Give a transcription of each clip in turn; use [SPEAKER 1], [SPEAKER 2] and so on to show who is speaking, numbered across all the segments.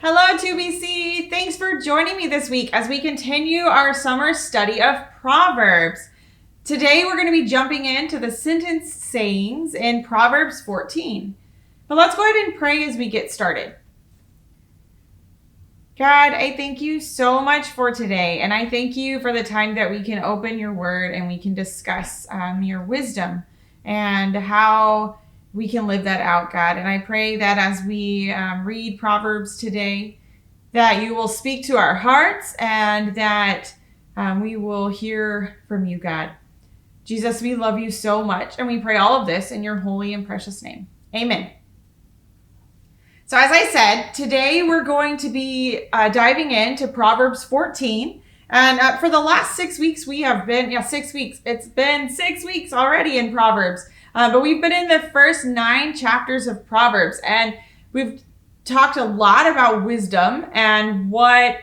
[SPEAKER 1] Hello, 2BC. Thanks for joining me this week as we continue our summer study of Proverbs. Today, we're going to be jumping into the sentence sayings in Proverbs 14. But let's go ahead and pray as we get started. God, I thank you so much for today, and I thank you for the time that we can open your word and we can discuss your wisdom and how we can live that out, God. And I pray that as we read Proverbs today, that you will speak to our hearts and that we will hear from you, God. Jesus, we love you so much, and we pray all of this in your holy and precious name. Amen. So as I said, today we're going to be diving into Proverbs 14. And for the last 6 weeks, we have been, 6 weeks. It's been 6 weeks already in Proverbs. But we've been in the first 9 chapters of Proverbs. And we've talked a lot about wisdom and what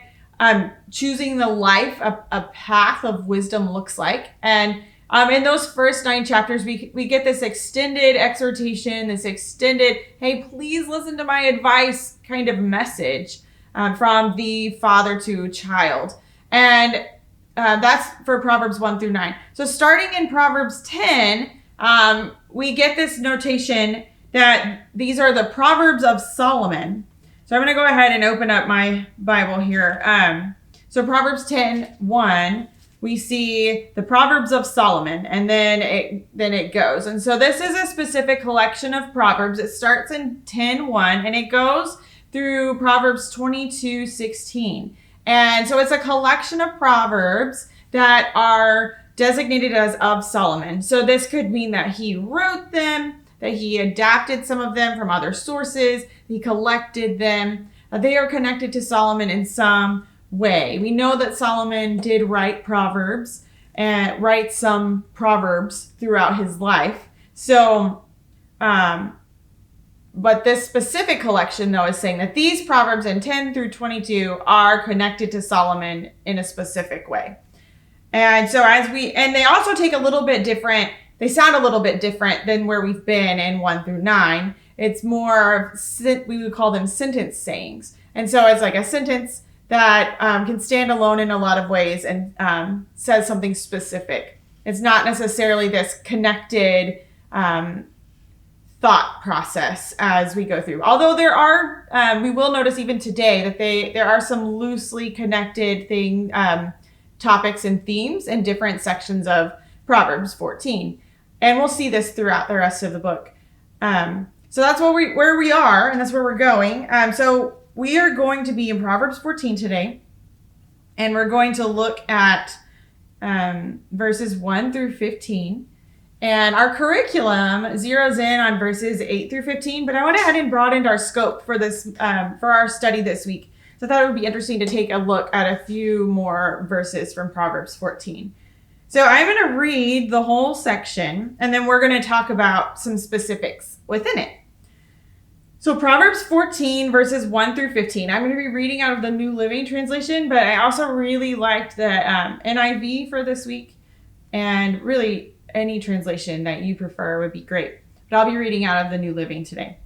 [SPEAKER 1] choosing the life, a path of wisdom looks like. And in those first 9 chapters, we get this extended exhortation, this extended, hey, please listen to my advice kind of message from the father to child. And that's for Proverbs 1 through 9. So starting in Proverbs 10, we get this notation that these are the Proverbs of Solomon. So I'm going to go ahead and open up my Bible here. So Proverbs 10:1. We see the Proverbs of Solomon, and then it goes. And so this is a specific collection of Proverbs. It starts in 10:1, and it goes through Proverbs 22:16. And so it's a collection of Proverbs that are designated as of Solomon. So this could mean that he wrote them, that he adapted some of them from other sources, he collected them. They are connected to Solomon in some way. We know that Solomon did write Proverbs and write some Proverbs throughout his life. So, but this specific collection, though, is saying that these Proverbs in 10 through 22 are connected to Solomon in a specific way. And so and they also take a little bit different, they sound a little bit different than where we've been in 1 through 9. It's more, we would call them sentence sayings. And so it's like a sentence that can stand alone in a lot of ways and says something specific. It's not necessarily this connected thought process as we go through. Although there are, we will notice even today that there are some loosely connected topics and themes in different sections of Proverbs 14. And we'll see this throughout the rest of the book. So that's where we are, and that's where we're going. So we are going to be in Proverbs 14 today, and we're going to look at verses 1 through 15. And our curriculum zeroes in on verses 8 through 15, but I went ahead and broadened our scope for this for our study this week. So I thought it would be interesting to take a look at a few more verses from Proverbs 14. So I'm going to read the whole section, and then we're going to talk about some specifics within it. So Proverbs 14, verses 1 through 15. I'm going to be reading out of the New Living Translation, but I also really liked the NIV for this week. And really, any translation that you prefer would be great. But I'll be reading out of the New Living today.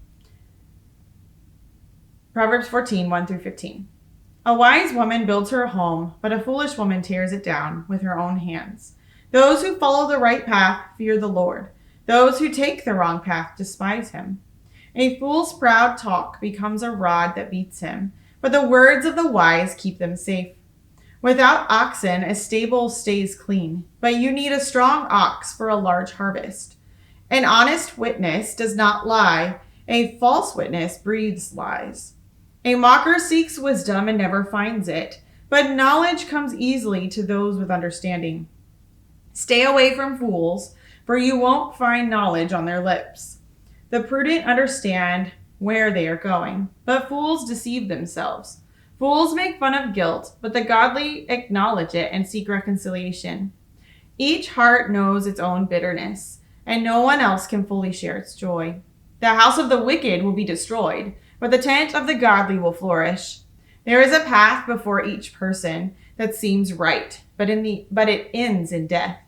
[SPEAKER 1] Proverbs 14, 1 through 15. A wise woman builds her home, but a foolish woman tears it down with her own hands. Those who follow the right path fear the Lord. Those who take the wrong path despise him. A fool's proud talk becomes a rod that beats him, but the words of the wise keep them safe. Without oxen, a stable stays clean, but you need a strong ox for a large harvest. An honest witness does not lie. A false witness breathes lies. A mocker seeks wisdom and never finds it, but knowledge comes easily to those with understanding. Stay away from fools, for you won't find knowledge on their lips. The prudent understand where they are going, but fools deceive themselves. Fools make fun of guilt, but the godly acknowledge it and seek reconciliation. Each heart knows its own bitterness, and no one else can fully share its joy. The house of the wicked will be destroyed, but the tent of the godly will flourish. There is a path before each person that seems right, but it ends in death.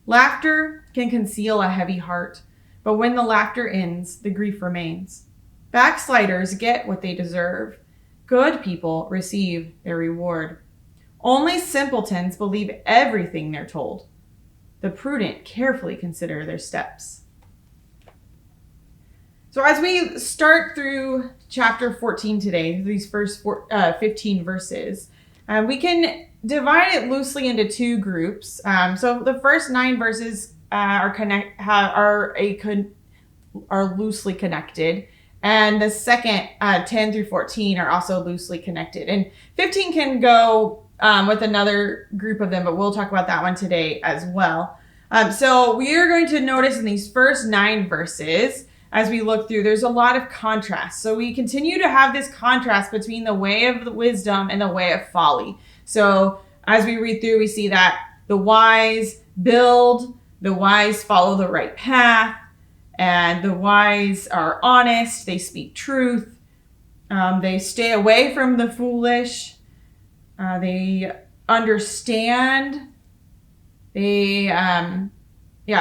[SPEAKER 1] Laughter can conceal a heavy heart, but when the laughter ends, the grief remains. Backsliders get what they deserve. Good people receive their reward. Only simpletons believe everything they're told. The prudent carefully consider their steps. So as we start through chapter 14 today, these first 15 verses, we can divide it loosely into two groups. So the first 9 verses are loosely connected, and the second 10 through 14 are also loosely connected. And 15 can go with another group of them, but we'll talk about that one today as well. So we are going to notice in these first 9 verses, as we look through, there's a lot of contrast. So we continue to have this contrast between the way of the wisdom and the way of folly. So as we read through, we see that the wise build, the wise follow the right path, and the wise are honest, they speak truth, they stay away from the foolish, they understand,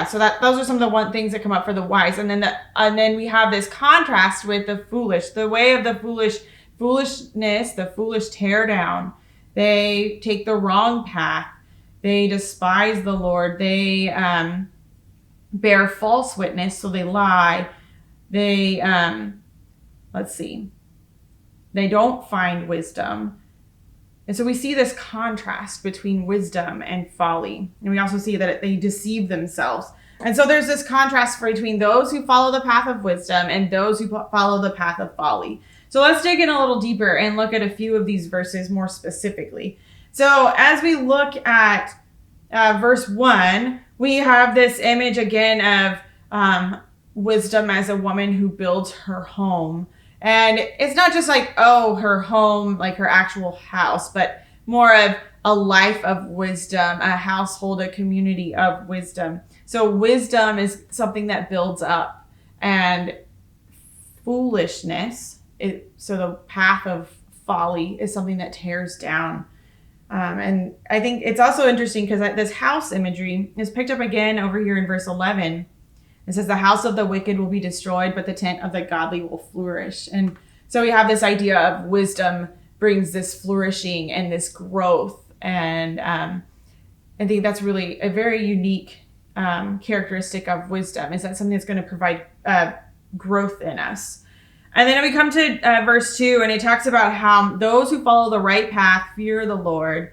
[SPEAKER 1] so those are some of the things that come up for the wise. And then we have this contrast with the foolish, the way of the foolishness, the foolish tear down. They take the wrong path. They despise the Lord. They bear false witness, so they lie. They, they don't find wisdom. And so we see this contrast between wisdom and folly. And we also see that they deceive themselves. And so there's this contrast between those who follow the path of wisdom and those who follow the path of folly. So let's dig in a little deeper and look at a few of these verses more specifically. So as we look at verse 1, we have this image again of wisdom as a woman who builds her home. And it's not just like, her home, like her actual house, but more of a life of wisdom, a household, a community of wisdom. So wisdom is something that builds up, and foolishness, so the path of folly is something that tears down. And I think it's also interesting because this house imagery is picked up again over here in verse 11. It says, the house of the wicked will be destroyed, but the tent of the godly will flourish. And so we have this idea of wisdom brings this flourishing and this growth. And I think that's really a very unique characteristic of wisdom, is that something that's going to provide growth in us. And then we come to verse 2, and it talks about how those who follow the right path fear the Lord.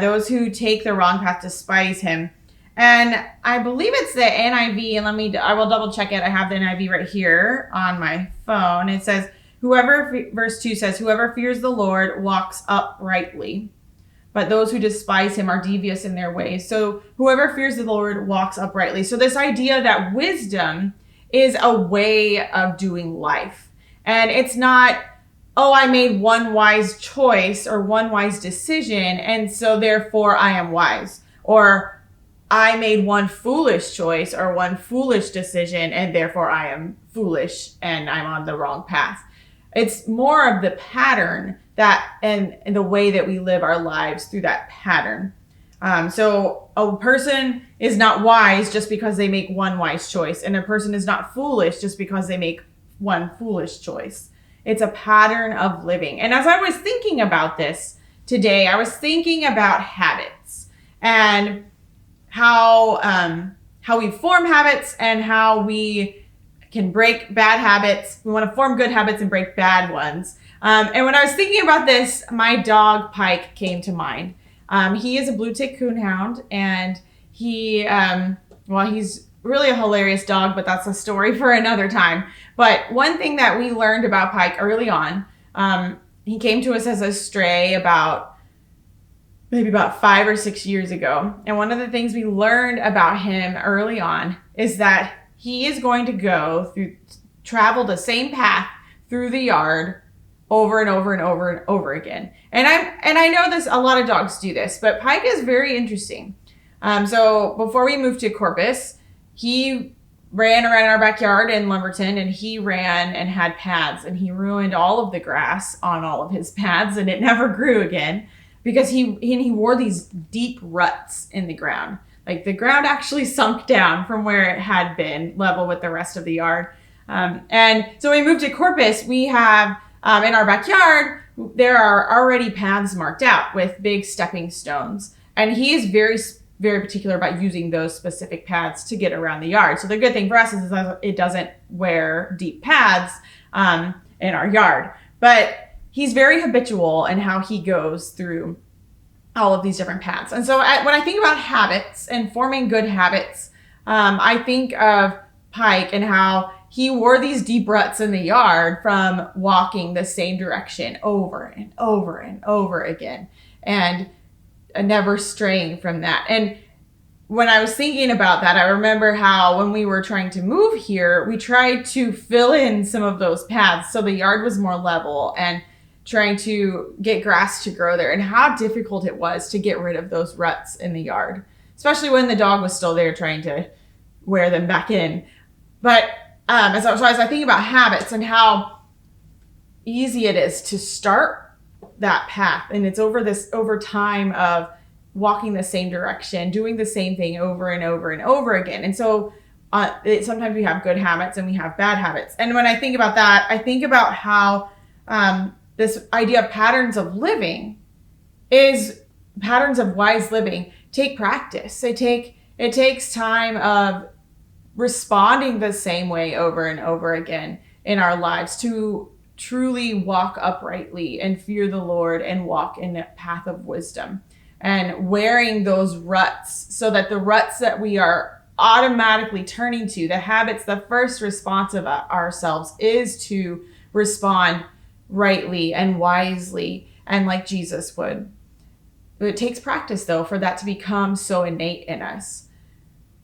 [SPEAKER 1] Those who take the wrong path despise him. And I believe it's the NIV, and I will double check it. I have the NIV right here on my phone. It says, verse 2 says, whoever fears the Lord walks uprightly, but those who despise him are devious in their ways. So whoever fears the Lord walks uprightly. So this idea that wisdom is a way of doing life. And it's not, I made one wise choice or one wise decision, and so therefore I am wise. Or I made one foolish choice or one foolish decision, and therefore I am foolish and I'm on the wrong path. It's more of the pattern and the way that we live our lives through that pattern. So a person is not wise just because they make one wise choice, and a person is not foolish just because they make one foolish choice. It's a pattern of living. And as I was thinking about this today, I was thinking about habits and how we form habits and how we can break bad habits. We want to form good habits and break bad ones. And when I was thinking about this, my dog Pike came to mind. He is a blue tick coonhound, and he's really a hilarious dog, but that's a story for another time. But one thing that we learned about Pike early on, he came to us as a stray maybe about 5 or 6 years ago. And one of the things we learned about him early on is that he is going to travel the same path through the yard over and over and over and over again. And I know a lot of dogs do this, but Pike is very interesting. So before we moved to Corpus, he ran around our backyard in Lumberton, and he ran and had paths, and he ruined all of the grass on all of his paths, and it never grew again. Because he wore these deep ruts in the ground. Like the ground actually sunk down from where it had been level with the rest of the yard. And so when we moved to Corpus, we have in our backyard, there are already paths marked out with big stepping stones. And he is very, very particular about using those specific paths to get around the yard. So the good thing for us is that it doesn't wear deep paths in our yard. But he's very habitual in how he goes through all of these different paths. And so when I think about habits and forming good habits, I think of Pike and how he wore these deep ruts in the yard from walking the same direction over and over and over again, and never straying from that. And when I was thinking about that, I remember how when we were trying to move here, we tried to fill in some of those paths so the yard was more level, and trying to get grass to grow there, and how difficult it was to get rid of those ruts in the yard, especially when the dog was still there trying to wear them back in. But as I think about habits and how easy it is to start that path, and it's over time of walking the same direction, doing the same thing over and over and over again. And so sometimes we have good habits and we have bad habits. And when I think about that, I think about how this idea of patterns of living is patterns of wise living take practice. It takes time of responding the same way over and over again in our lives to truly walk uprightly and fear the Lord and walk in a path of wisdom, and wearing those ruts so that the ruts that we are automatically turning to, the habits, the first response of ourselves is to respond rightly and wisely and like Jesus would. It takes practice though for that to become so innate in us,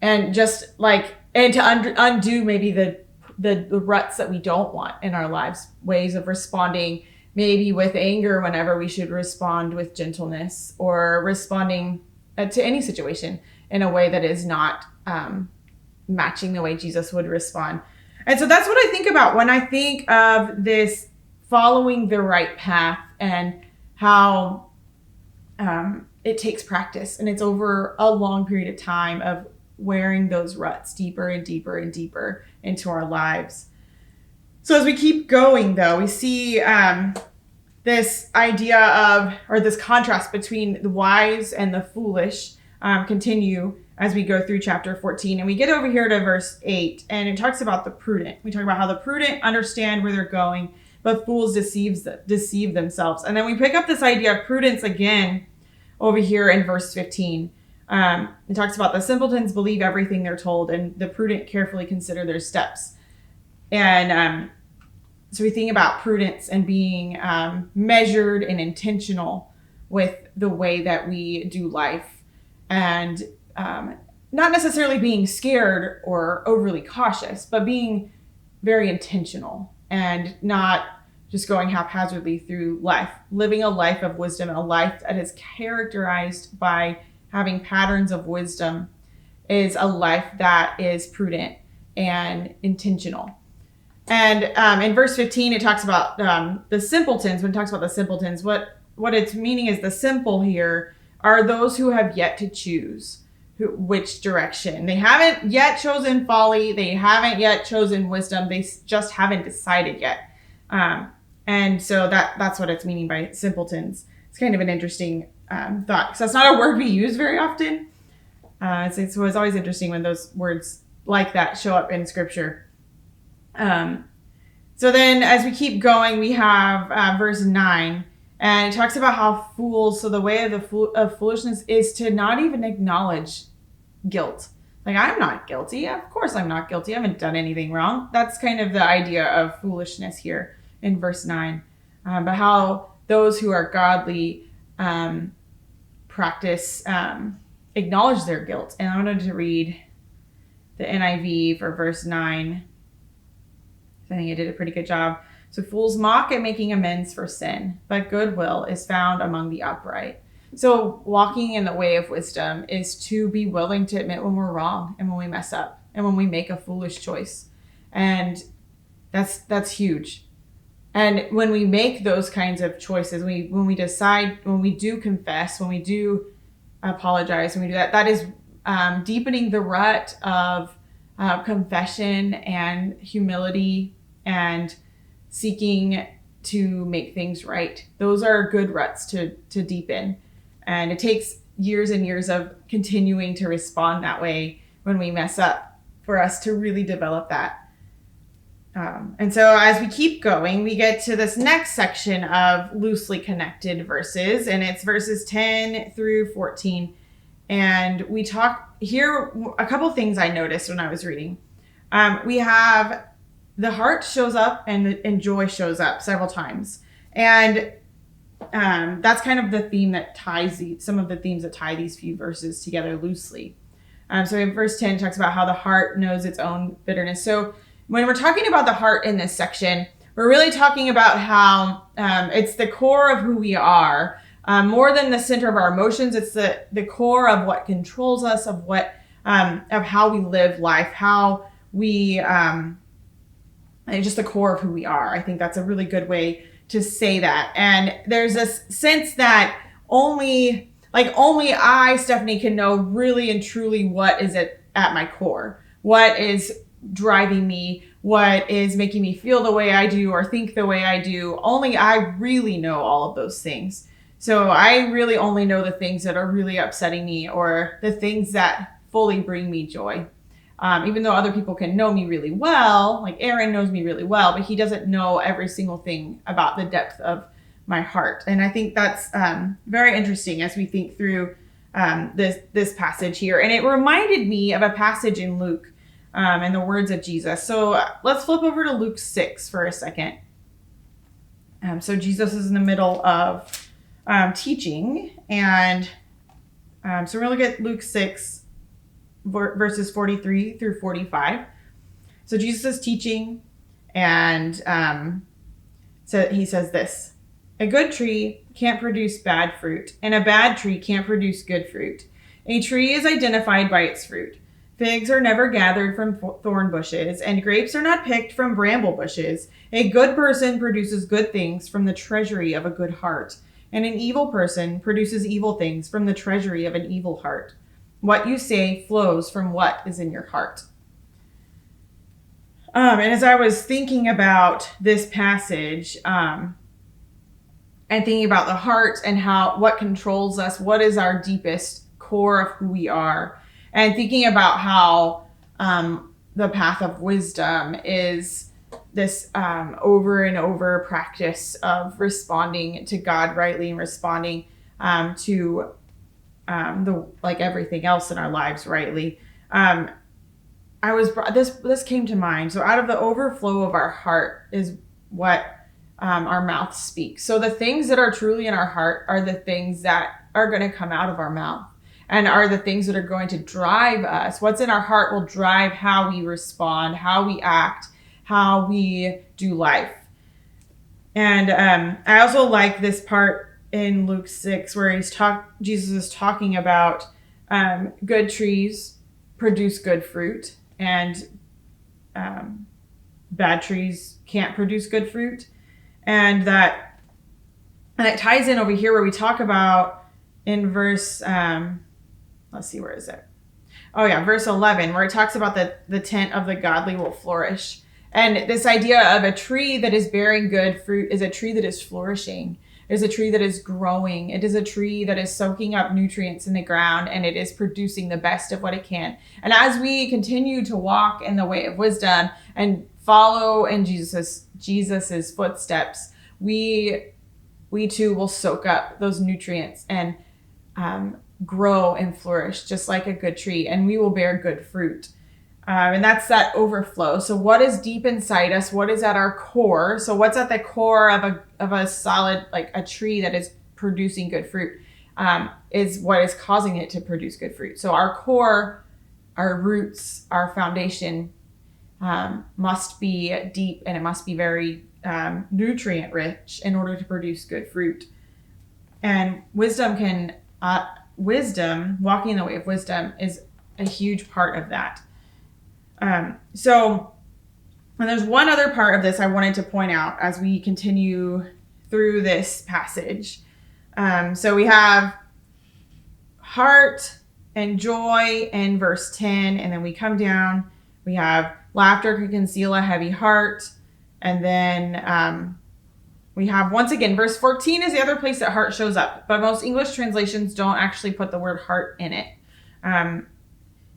[SPEAKER 1] and to undo maybe the ruts that we don't want in our lives, ways of responding maybe with anger whenever we should respond with gentleness, or responding to any situation in a way that is not matching the way Jesus would respond. And so that's what I think about when I think of this following the right path, and how it takes practice, and it's over a long period of time of wearing those ruts deeper and deeper and deeper into our lives. So as we keep going, though, we see this idea of, or this contrast between the wise and the foolish continue as we go through chapter 14. And we get over here to verse 8, and it talks about the prudent. We talk about how the prudent understand where they're going, but fools deceive themselves. And then we pick up this idea of prudence again over here in verse 15. It talks about the simpletons believe everything they're told, and the prudent carefully consider their steps. And so we think about prudence and being measured and intentional with the way that we do life, and not necessarily being scared or overly cautious, but being very intentional and not just going haphazardly through life, living a life of wisdom, a life that is characterized by having patterns of wisdom, is a life that is prudent and intentional. And in verse 15, it talks about the simpletons. When it talks about the simpletons, what it's meaning is the simple here are those who have yet to choose which direction. They haven't yet chosen folly. They haven't yet chosen wisdom. They just haven't decided yet. And so that's what it's meaning by simpletons. It's kind of an interesting thought, because that's not a word we use very often. So it's always interesting when those words like that show up in scripture. So then as we keep going, we have verse 9, and it talks about how fools, so the way of foolishness is to not even acknowledge guilt. Like, I'm not guilty. Of course I'm not guilty. I haven't done anything wrong. That's kind of the idea of foolishness here in verse 9. But how those who are godly practice, acknowledge their guilt. And I wanted to read the NIV for verse 9. I think I did a pretty good job. So fools mock at making amends for sin, but goodwill is found among the upright. So walking in the way of wisdom is to be willing to admit when we're wrong and when we mess up and when we make a foolish choice. And that's huge. And when we make those kinds of choices, when we decide, when we do confess, when we do apologize, when we do that, that is deepening the rut of confession and humility and seeking to make things right. Those are good ruts to deepen. And it takes years and years of continuing to respond that way when we mess up for us to really develop that. And so as we keep going, we get to this next section of loosely connected verses, and it's verses 10 through 14. And we talk here, a couple things I noticed when I was reading. We have the heart shows up and joy shows up several times. And that's kind of the theme that ties some of the themes that tie these few verses together loosely. So in verse 10, it talks about how the heart knows its own bitterness. So when we're talking about the heart in this section, we're really talking about how it's the core of who we are. More than the center of our emotions, it's the core of what controls us, of how we live life, how we, just the core of who we are. I think that's a really good way to say that. And there's this sense that only I, Stephanie, can know really and truly what is at my core, what is driving me, what is making me feel the way I do or think the way I do. Only I really know all of those things. So I really only know the things that are really upsetting me or the things that fully bring me joy. Even though other people can know me really well, like Aaron knows me really well, but he doesn't know every single thing about the depth of my heart. And I think that's very interesting as we think through this passage here. And it reminded me of a passage in Luke and the words of Jesus. So let's flip over to Luke 6 for a second. So Jesus is in the middle of teaching. And so we're going to look at Luke 6, verses 43 through 45. So Jesus is teaching, and so he says this: a good tree can't produce bad fruit, and a bad tree can't produce good fruit. A tree is identified by its fruit. Figs are never gathered from thorn bushes, and grapes are not picked from bramble bushes. A good person produces good things from the treasury of a good heart, and an evil person produces evil things from the treasury of an evil heart. What you say flows from what is in your heart. And as I was thinking about this passage, and thinking about the heart and what controls us, what is our deepest core of who we are, and thinking about how the path of wisdom is this over and over practice of responding to God rightly and responding to like everything else in our lives rightly. This came to mind. So out of the overflow of our heart is what our mouth speaks. So the things that are truly in our heart are the things that are going to come out of our mouth and are the things that are going to drive us. What's in our heart will drive how we respond, how we act, how we do life. And I also like this part in Luke 6 where Jesus is talking about good trees produce good fruit, and bad trees can't produce good fruit. And it ties in over here where we talk about in verse, let's see, where is it? Oh yeah, verse 11, where it talks about the tent of the godly will flourish. And this idea of a tree that is bearing good fruit is a tree that is flourishing. It is a tree that is growing. It is a tree that is soaking up nutrients in the ground, and it is producing the best of what it can. And as we continue to walk in the way of wisdom and follow in Jesus's footsteps, we too will soak up those nutrients and grow and flourish just like a good tree, and we will bear good fruit. And that's that overflow. So what is deep inside us? What is at our core? So what's at the core of a solid, like a tree that is producing good fruit, is what is causing it to produce good fruit. So our core, our roots, our foundation must be deep, and it must be very nutrient rich in order to produce good fruit. And walking in the way of wisdom is a huge part of that. So there's one other part of this I wanted to point out as we continue through this passage. So we have heart and joy in verse 10, and then we come down, we have laughter can conceal a heavy heart, and then we have, once again, verse 14 is the other place that heart shows up, but most English translations don't actually put the word heart in it. You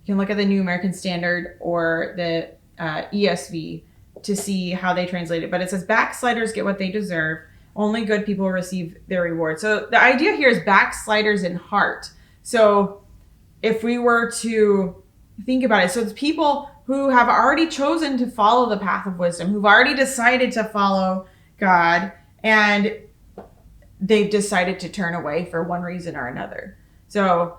[SPEAKER 1] can look at the New American Standard or the ESV to see how they translate it. But it says, backsliders get what they deserve. Only good people receive their reward. So the idea here is backsliders in heart. So if we were to think about it, so it's people who have already chosen to follow the path of wisdom, who've already decided to follow God, and they've decided to turn away for one reason or another. So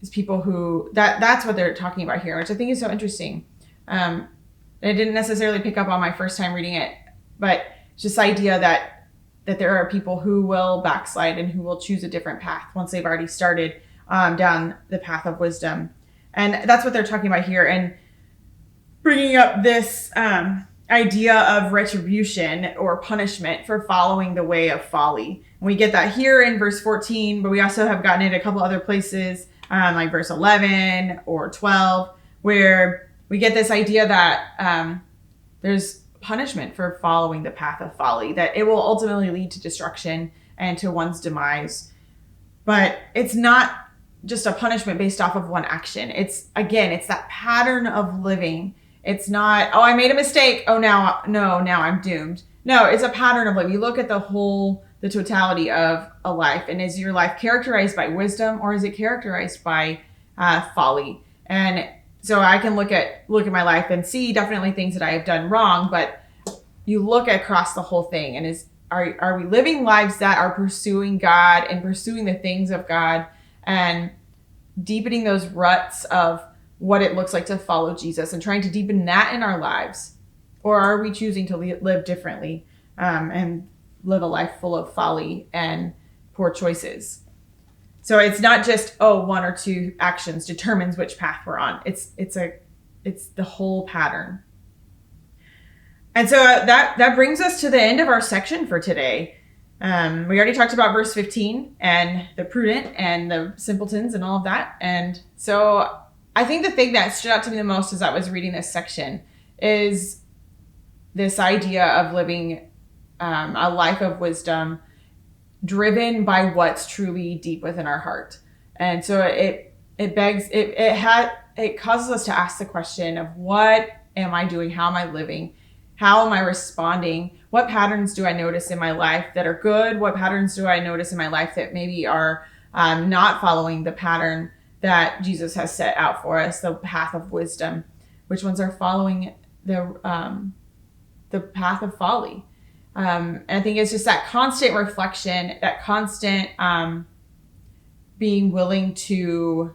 [SPEAKER 1] it's people who, that's what they're talking about here, which I think is so interesting. I didn't necessarily pick up on my first time reading it, but it's just the idea that there are people who will backslide and who will choose a different path once they've already started down the path of wisdom. And that's what they're talking about here. And bringing up this idea of retribution or punishment for following the way of folly. And we get that here in verse 14, but we also have gotten it a couple other places, like verse 11 or 12, where we get this idea that there's punishment for following the path of folly, that it will ultimately lead to destruction and to one's demise. But it's not just a punishment based off of one action. It's that pattern of living. It's not, oh, I made a mistake. Oh, now I'm doomed. No, it's a pattern of living. You look at the totality of a life, and is your life characterized by wisdom, or is it characterized by folly? And so I can look at my life and see definitely things that I have done wrong, but you look across the whole thing, and are we living lives that are pursuing God and pursuing the things of God and deepening those ruts of what it looks like to follow Jesus and trying to deepen that in our lives? Or are we choosing to live differently and live a life full of folly and poor choices? So it's not just, one or two actions determines which path we're on. It's the whole pattern. And so that brings us to the end of our section for today. We already talked about verse 15 and the prudent and the simpletons and all of that. And so I think the thing that stood out to me the most as I was reading this section is this idea of living a life of wisdom driven by what's truly deep within our heart. And so it causes us to ask the question of, what am I doing? How am I living? How am I responding? What patterns do I notice in my life that are good? What patterns do I notice in my life that maybe are not following the pattern that Jesus has set out for us, the path of wisdom? Which ones are following the path of folly? And I think it's just that constant reflection, that constant being willing to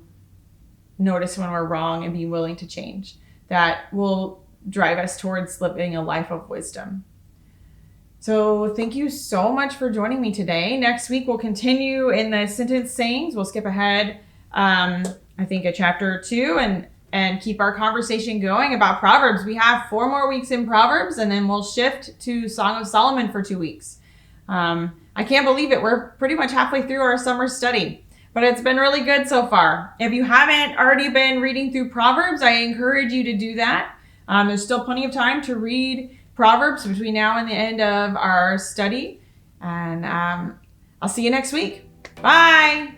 [SPEAKER 1] notice when we're wrong and being willing to change, that will drive us towards living a life of wisdom. So thank you so much for joining me today. Next week, we'll continue in the sentence sayings. We'll skip ahead, I think, a chapter or two and keep our conversation going about Proverbs. We have 4 more weeks in Proverbs, and then we'll shift to Song of Solomon for 2 weeks. I can't believe it. We're pretty much halfway through our summer study, but it's been really good so far. If you haven't already been reading through Proverbs, I encourage you to do that. There's still plenty of time to read Proverbs between now and the end of our study. And I'll see you next week. Bye.